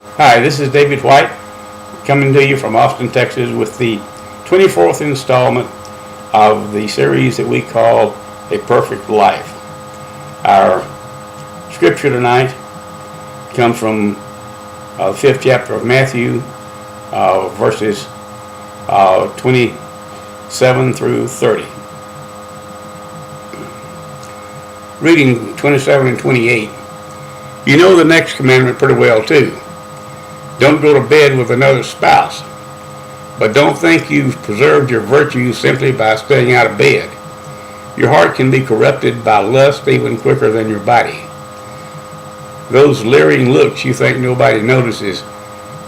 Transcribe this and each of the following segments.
Hi, this is David White coming to you from Austin, Texas with the 24th installment of the series that we call A Perfect Life. Our scripture tonight comes from the 5th chapter of Matthew, verses 27 through 30. Reading 27 and 28, you know the next commandment pretty well too. Don't go to bed with another spouse. But don't think you've preserved your virtue simply by staying out of bed. Your heart can be corrupted by lust even quicker than your body. Those leering looks you think nobody notices,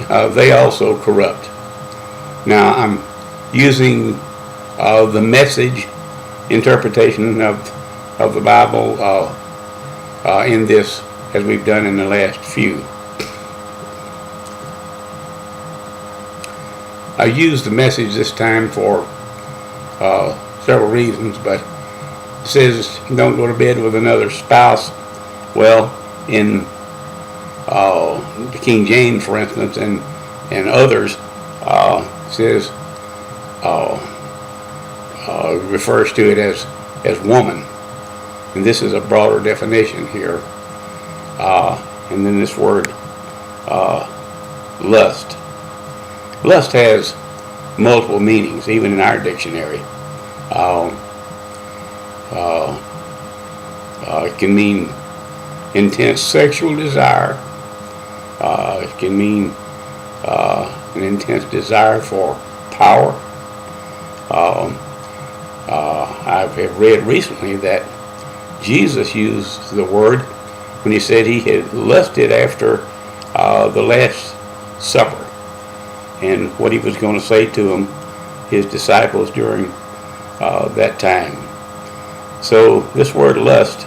they also corrupt. Now, I'm using the Message interpretation of the Bible in this, as we've done in the last few. I used the Message this time for several reasons, but it says don't go to bed with another spouse. Well, in the King James, for instance, and others, says refers to it as woman, and this is a broader definition here. And then this word lust. Lust has multiple meanings, even in our dictionary. It can mean intense sexual desire. It can mean an intense desire for power. I have read recently that Jesus used the word when he said he had lusted after the Last Supper, and what he was going to say to them, his disciples, during that time. So this word lust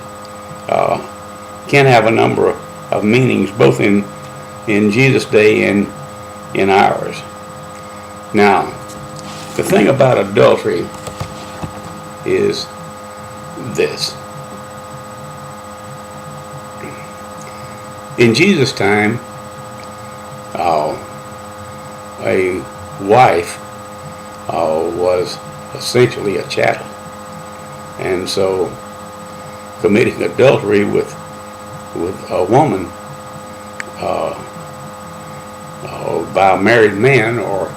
can have a number of meanings, both in Jesus' day and in ours. Now, the thing about adultery is this. In Jesus' time, a wife was essentially a chattel, and so committing adultery with a woman by a married man, or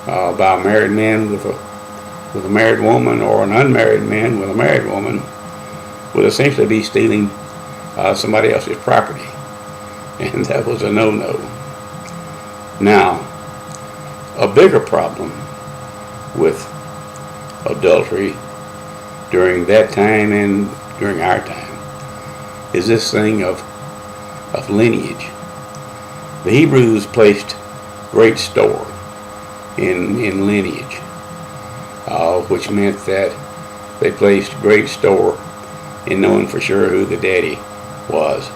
by a married man with a married woman, or an unmarried man with a married woman, would essentially be stealing somebody else's property, and that was a no-no. Now, a bigger problem with adultery during that time and during our time is this thing of lineage. The Hebrews placed great store in lineage, which meant that they placed great store in knowing for sure who the daddy was.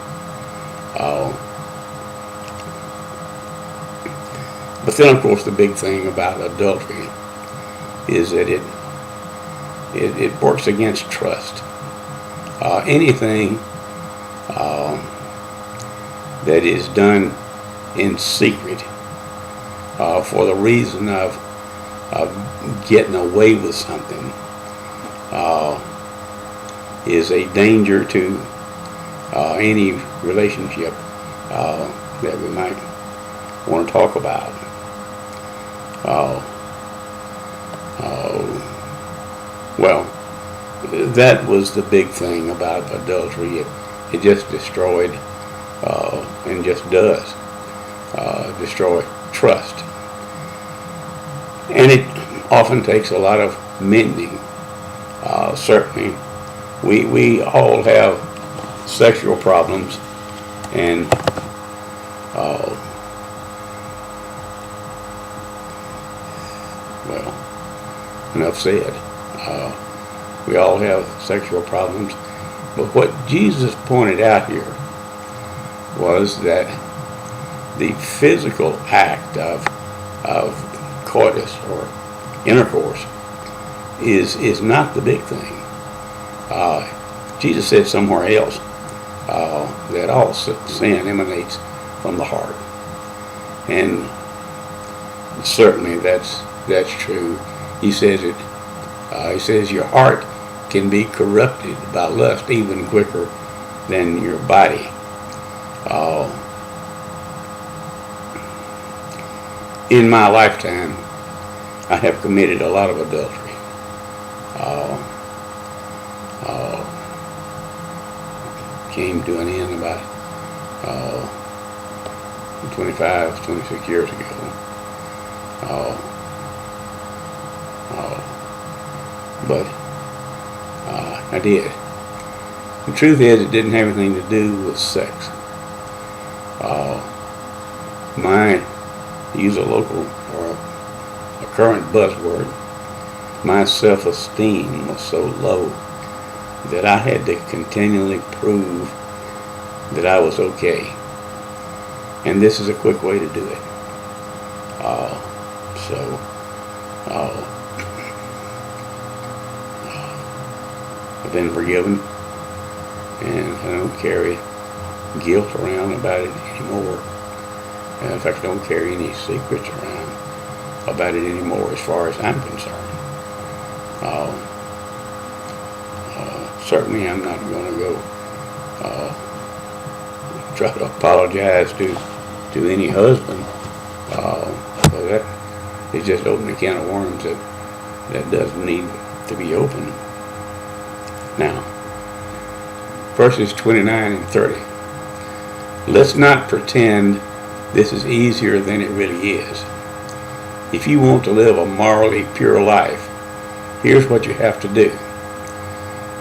But then, of course, the big thing about adultery is that it works against trust. Anything that is done in secret for the reason of getting away with something is a danger to any relationship that we might want to talk about. Well, that was the big thing about adultery. It just destroyed, and just does, destroy trust. And it often takes a lot of mending. Certainly, we all have sexual problems, and well, enough said. We all have sexual problems, but what Jesus pointed out here was that the physical act of coitus or intercourse is not the big thing. Jesus said somewhere else that all sin emanates from the heart. And certainly that's true. He says it. He says your heart can be corrupted by lust even quicker than your body. In my lifetime, I have committed a lot of adultery. Came to an end about 25, 26 years ago. But I did. The truth is, it didn't have anything to do with sex. My, to use a local or a current buzzword, my self-esteem was so low that I had to continually prove that I was okay. And this is a quick way to do it. I've been forgiven, and I don't carry guilt around about it anymore. And in fact, I don't carry any secrets around about it anymore as far as I'm concerned. Certainly I'm not going to go try to apologize to any husband. So that is just opening a can of worms that doesn't need to be opened. Now, verses 29 and 30. Let's not pretend this is easier than it really is. If you want to live a morally pure life, here's what you have to do.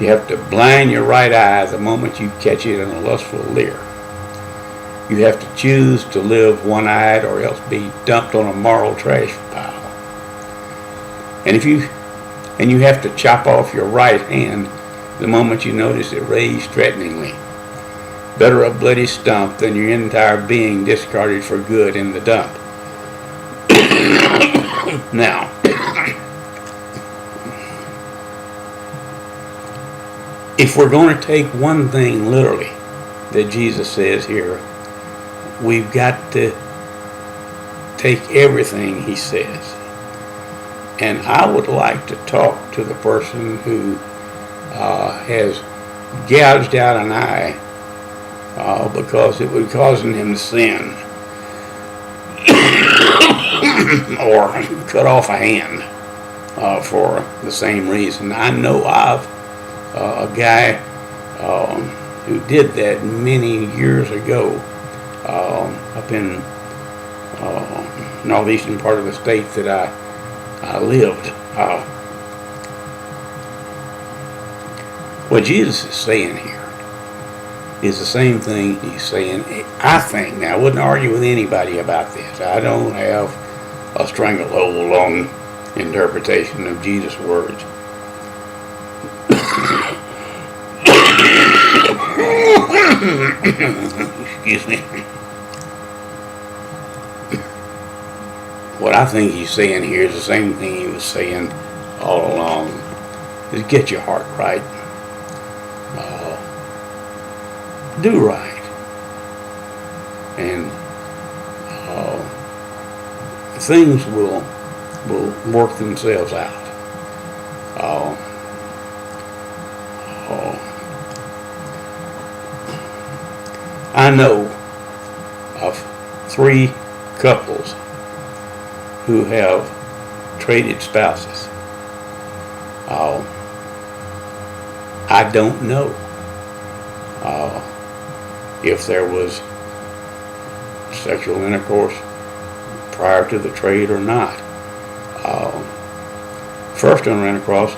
You have to blind your right eye the moment you catch it in a lustful leer. You have to choose to live one-eyed or else be dumped on a moral trash pile. And you have to chop off your right hand the moment you notice it raised threateningly. Better a bloody stump than your entire being discarded for good in the dump. Now, if we're going to take one thing literally that Jesus says here, we've got to take everything he says. And I would like to talk to the person who has gouged out an eye because it was causing him to sin, or cut off a hand for the same reason. I know of a guy who did that many years ago up in northeastern part of the state that I lived. What Jesus is saying here is the same thing he's saying, I think. Now, I wouldn't argue with anybody about this. I don't have a stranglehold on interpretation of Jesus' words. Excuse me. What I think he's saying here is the same thing he was saying all along, is get your heart right. Do right. And things will work themselves out. I know of 3 couples who have traded spouses. I don't know if there was sexual intercourse prior to the trade or not. First I ran across,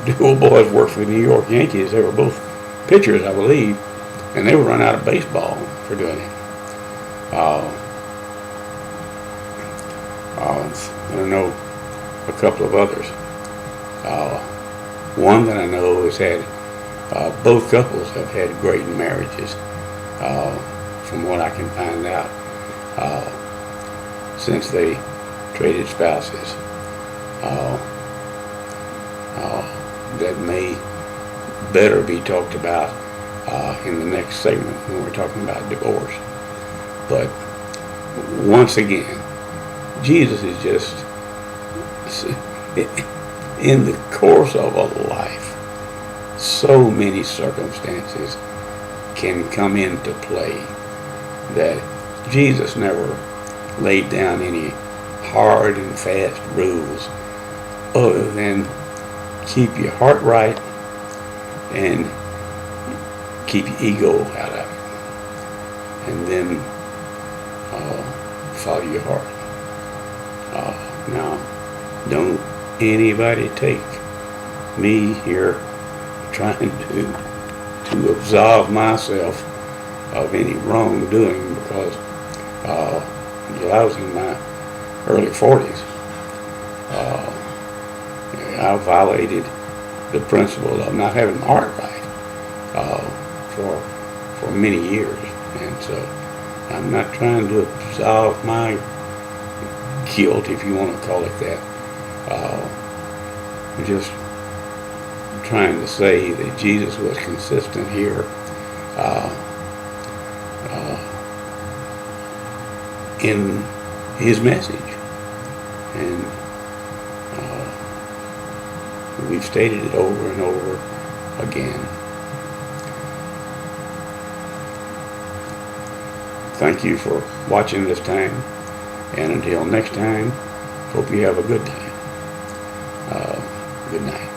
the 2 old boys worked for the New York Yankees. They were both pitchers, I believe, and they were run out of baseball for doing it. I know a couple of others. One that I know has had, both couples have had great marriages, from what I can find out, since they traded spouses. That may better be talked about in the next segment when we're talking about divorce. But once again, Jesus is just, in the course of a life, so many circumstances can come into play that Jesus never laid down any hard and fast rules other than keep your heart right and keep your ego out of it, and then follow your heart. Now, don't anybody take me here trying to absolve myself of any wrongdoing, because until I was in my early 40s, I violated the principle of not having my heart right for many years, and so I'm not trying to absolve my guilt, if you want to call it that. I'm just trying to say that Jesus was consistent here in his message, and we've stated it over and over again. Thank you for watching this time, and until next time, hope you have a good time. Good night.